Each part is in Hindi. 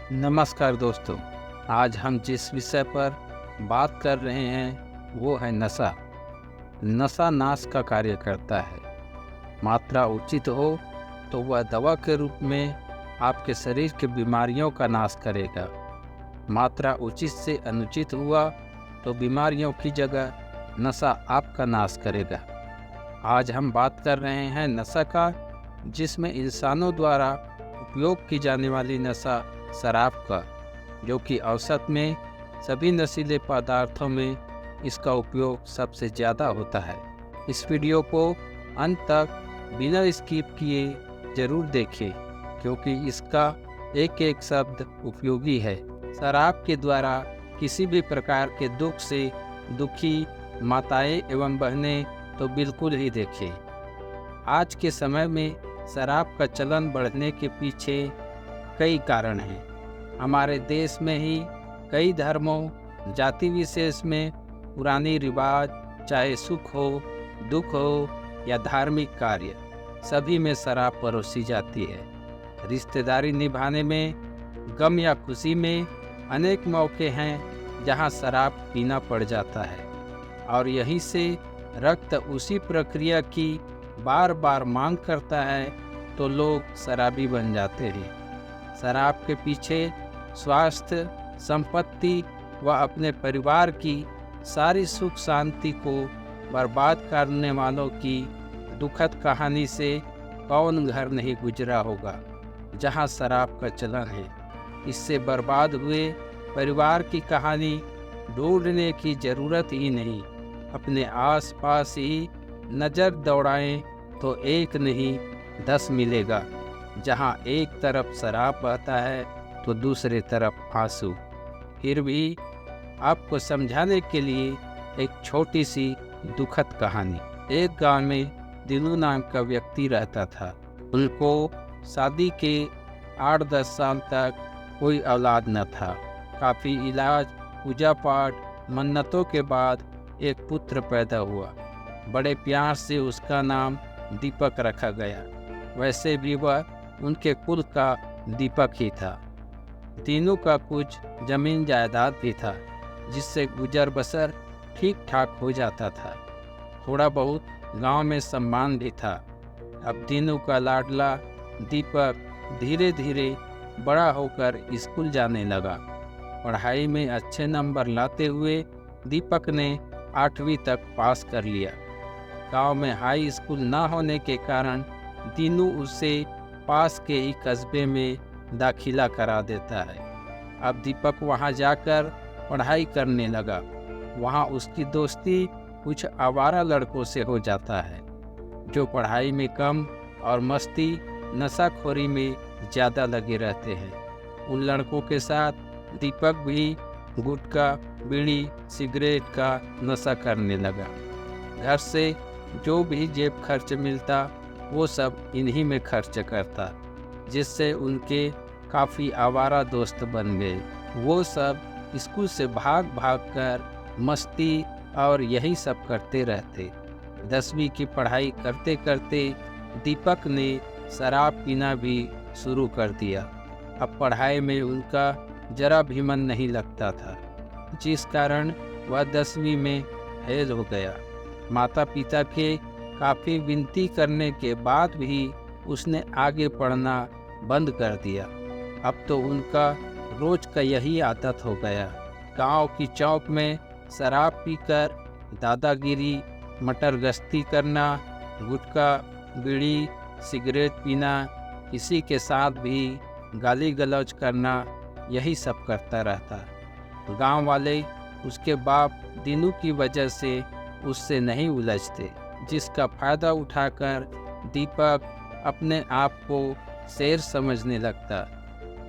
नमस्कार दोस्तों। आज हम जिस विषय पर बात कर रहे हैं वो है नशा। नशा नाश का कार्य करता है। मात्रा उचित हो तो वह दवा के रूप में आपके शरीर की बीमारियों का नाश करेगा। मात्रा उचित से अनुचित हुआ तो बीमारियों की जगह नशा आपका नाश करेगा। आज हम बात कर रहे हैं नशा का, जिसमें इंसानों द्वारा उपयोग की जाने वाली नशा शराब का, जो कि औसत में सभी नशीले पदार्थों में इसका उपयोग सबसे ज़्यादा होता है। इस वीडियो को अंत तक बिना स्किप किए ज़रूर देखें, क्योंकि इसका एक एक शब्द उपयोगी है। शराब के द्वारा किसी भी प्रकार के दुख से दुखी माताएं एवं बहनें तो बिल्कुल ही देखें। आज के समय में शराब का चलन बढ़ने के पीछे कई कारण हैं। हमारे देश में ही कई धर्मों, जाति विशेष में पुरानी रिवाज, चाहे सुख हो, दुख हो या धार्मिक कार्य, सभी में शराब परोसी जाती है। रिश्तेदारी निभाने में, गम या खुशी में अनेक मौके हैं जहां शराब पीना पड़ जाता है, और यहीं से रक्त उसी प्रक्रिया की बार बार मांग करता है तो लोग शराबी बन जाते हैं। शराब के पीछे स्वास्थ्य, संपत्ति व अपने परिवार की सारी सुख शांति को बर्बाद करने वालों की दुखद कहानी से कौन घर नहीं गुजरा होगा जहां शराब का चलन है। इससे बर्बाद हुए परिवार की कहानी ढूंढने की जरूरत ही नहीं। अपने आसपास ही नज़र दौड़ाएं तो एक नहीं 10 मिलेगा। जहां एक तरफ शराब बहता है तो दूसरे तरफ आंसू। फिर भी आपको समझाने के लिए एक छोटी सी दुखद कहानी। एक गांव में दिनू नाम का व्यक्ति रहता था। उनको शादी के 8-10 साल तक कोई औलाद न था। काफ़ी इलाज, पूजा पाठ, मन्नतों के बाद एक पुत्र पैदा हुआ। बड़े प्यार से उसका नाम दीपक रखा गया। वैसे भी वह उनके कुल का दीपक ही था। तीनों का कुछ जमीन जायदाद भी था, जिससे गुजर बसर ठीक ठाक हो जाता था। थोड़ा बहुत गांव में सम्मान भी था। अब तीनों का लाडला दीपक धीरे धीरे बड़ा होकर स्कूल जाने लगा। पढ़ाई में अच्छे नंबर लाते हुए दीपक ने 8वीं तक पास कर लिया। गांव में हाई स्कूल न होने के कारण तीनों उसे पास के ही कस्बे में दाखिला करा देता है। अब दीपक वहां जाकर पढ़ाई करने लगा। वहां उसकी दोस्ती कुछ आवारा लड़कों से हो जाता है, जो पढ़ाई में कम और मस्ती नशाखोरी में ज़्यादा लगे रहते हैं। उन लड़कों के साथ दीपक भी गुटखा, बीड़ी, सिगरेट का नशा करने लगा। घर से जो भी जेब खर्च मिलता वो सब इन्हीं में खर्च करता, जिससे उनके काफ़ी आवारा दोस्त बन गए। वो सब स्कूल से भाग भाग कर मस्ती और यही सब करते रहते। 10वीं की पढ़ाई करते करते दीपक ने शराब पीना भी शुरू कर दिया। अब पढ़ाई में उनका जरा भी मन नहीं लगता था, जिस कारण वह 10वीं में फेल हो गया। माता पिता के काफ़ी विनती करने के बाद भी उसने आगे पढ़ना बंद कर दिया। अब तो उनका रोज का यही आदत हो गया। गांव की चौक में शराब पीकर दादागिरी, मटर गश्ती करना, गुटखा, बीड़ी, सिगरेट पीना, किसी के साथ भी गाली गलौज करना, यही सब करता रहता। गांव वाले उसके बाप दीनू की वजह से उससे नहीं उलझते, जिसका फायदा उठाकर दीपक अपने आप को शेर समझने लगता।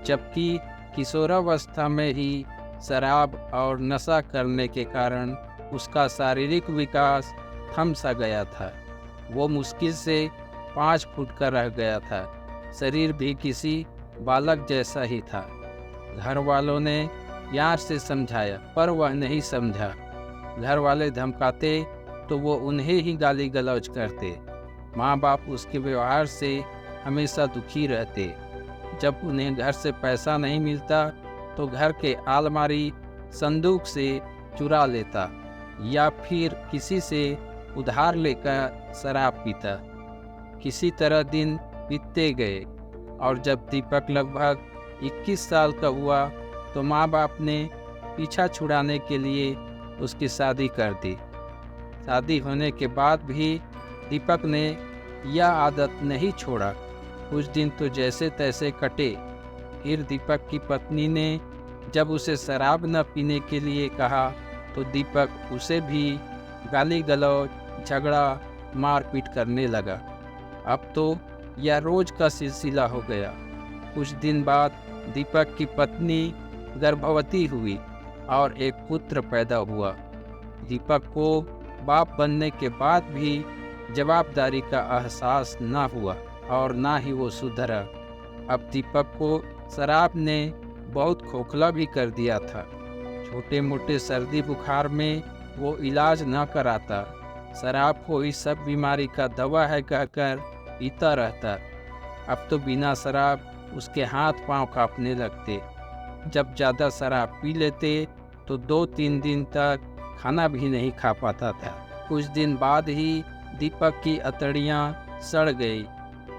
जबकि किशोरावस्था में ही शराब और नशा करने के कारण उसका शारीरिक विकास थम सा गया था। वो मुश्किल से 5 फुट का रह गया था। शरीर भी किसी बालक जैसा ही था। घर वालों ने प्यार से समझाया, पर वह नहीं समझा। घर वाले धमकाते तो वो उन्हें ही गाली गलौज करते। माँ बाप उसके व्यवहार से हमेशा दुखी रहते। जब उन्हें घर से पैसा नहीं मिलता तो घर के अलमारी संदूक से चुरा लेता या फिर किसी से उधार लेकर शराब पीता। किसी तरह दिन बीतते गए और जब दीपक लगभग 21 साल का हुआ तो माँ बाप ने पीछा छुड़ाने के लिए उसकी शादी कर दी। शादी होने के बाद भी दीपक ने यह आदत नहीं छोड़ा। कुछ दिन तो जैसे तैसे कटे। फिर दीपक की पत्नी ने जब उसे शराब न पीने के लिए कहा तो दीपक उसे भी गाली गलौज, झगड़ा, मारपीट करने लगा। अब तो यह रोज का सिलसिला हो गया। कुछ दिन बाद दीपक की पत्नी गर्भवती हुई और एक पुत्र पैदा हुआ। दीपक को बाप बनने के बाद भी जवाबदारी का एहसास न हुआ और ना ही वो सुधरा। अब दीपक को शराब ने बहुत खोखला भी कर दिया था। छोटे मोटे सर्दी बुखार में वो इलाज न कराता, शराब को इस सब बीमारी का दवा है कहकर पीता रहता। अब तो बिना शराब उसके हाथ पांव कांपने लगते। जब ज़्यादा शराब पी लेते तो 2-3 दिन तक खाना भी नहीं खा पाता था। कुछ दिन बाद ही दीपक की अतड़ियाँ सड़ गई।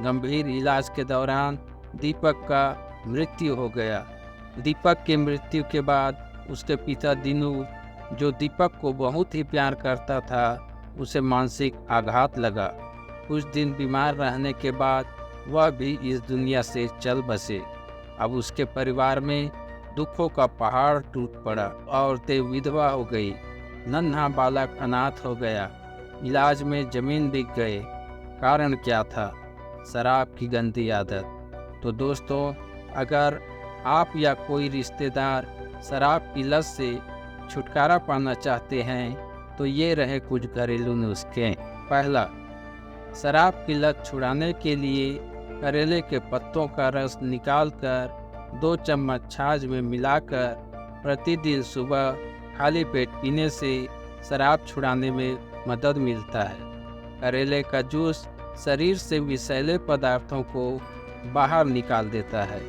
गंभीर इलाज के दौरान दीपक का मृत्यु हो गया। दीपक की मृत्यु के बाद उसके पिता दिनू, जो दीपक को बहुत ही प्यार करता था, उसे मानसिक आघात लगा। कुछ दिन बीमार रहने के बाद वह भी इस दुनिया से चल बसे। अब उसके परिवार में दुखों का पहाड़ टूट पड़ा। औरतें विधवा हो गई, नन्हा बालक अनाथ हो गया, इलाज में जमीन बिक गए। कारण क्या था? शराब की गंदी आदत। तो दोस्तों, अगर आप या कोई रिश्तेदार शराब की लत से छुटकारा पाना चाहते हैं तो ये रहे कुछ घरेलू नुस्खे। पहला, शराब की लत छुड़ाने के लिए करेले के पत्तों का रस निकालकर 2 चम्मच छाछ में मिलाकर प्रतिदिन सुबह खाली पेट पीने से शराब छुड़ाने में मदद मिलता है। करेले का जूस शरीर से विषैले पदार्थों को बाहर निकाल देता है,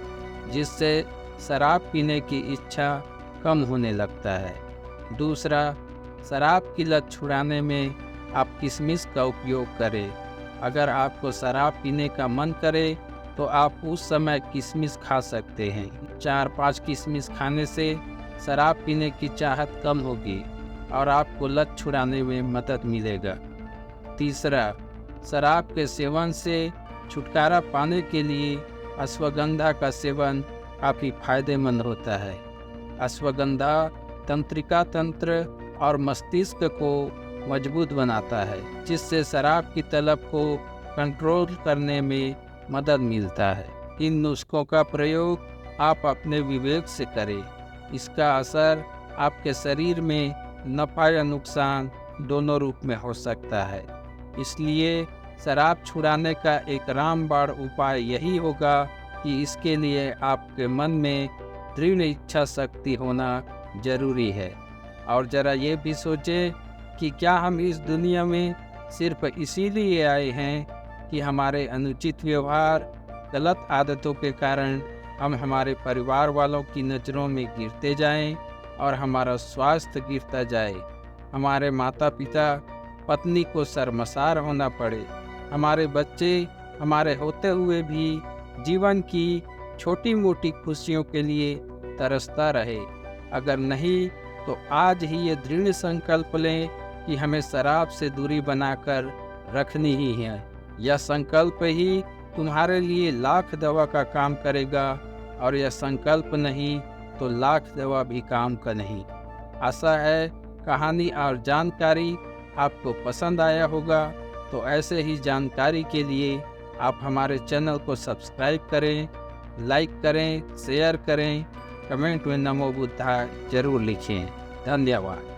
जिससे शराब पीने की इच्छा कम होने लगता है। दूसरा, शराब की लत छुड़ाने में आप किशमिश का उपयोग करें। अगर आपको शराब पीने का मन करे तो आप उस समय किशमिश खा सकते हैं। 4-5 किशमिश खाने से शराब पीने की चाहत कम होगी और आपको लत छुड़ाने में मदद मिलेगा। तीसरा, शराब के सेवन से छुटकारा पाने के लिए अश्वगंधा का सेवन काफ़ी फायदेमंद होता है। अश्वगंधा तंत्रिका तंत्र और मस्तिष्क को मजबूत बनाता है, जिससे शराब की तलब को कंट्रोल करने में मदद मिलता है। इन नुस्खों का प्रयोग आप अपने विवेक से करें। इसका असर आपके शरीर में नफा या नुकसान दोनों रूप में हो सकता है। इसलिए शराब छुड़ाने का एक रामबाण उपाय यही होगा कि इसके लिए आपके मन में दृढ़ इच्छा शक्ति होना जरूरी है। और ज़रा ये भी सोचें कि क्या हम इस दुनिया में सिर्फ इसीलिए आए हैं कि हमारे अनुचित व्यवहार, गलत आदतों के कारण हम हमारे परिवार वालों की नज़रों में गिरते जाएं और हमारा स्वास्थ्य गिरता जाए, हमारे माता पिता पत्नी को शर्मसार होना पड़े, हमारे बच्चे हमारे होते हुए भी जीवन की छोटी मोटी खुशियों के लिए तरसता रहे। अगर नहीं तो आज ही ये दृढ़ संकल्प लें कि हमें शराब से दूरी बनाकर रखनी ही है। यह संकल्प ही तुम्हारे लिए लाख दवा का काम करेगा और यह संकल्प नहीं तो लाख दवा भी काम का नहीं। आशा है कहानी और जानकारी आपको पसंद आया होगा। तो ऐसे ही जानकारी के लिए आप हमारे चैनल को सब्सक्राइब करें, लाइक करें, शेयर करें, कमेंट में नमो बुद्धाय जरूर लिखें। धन्यवाद।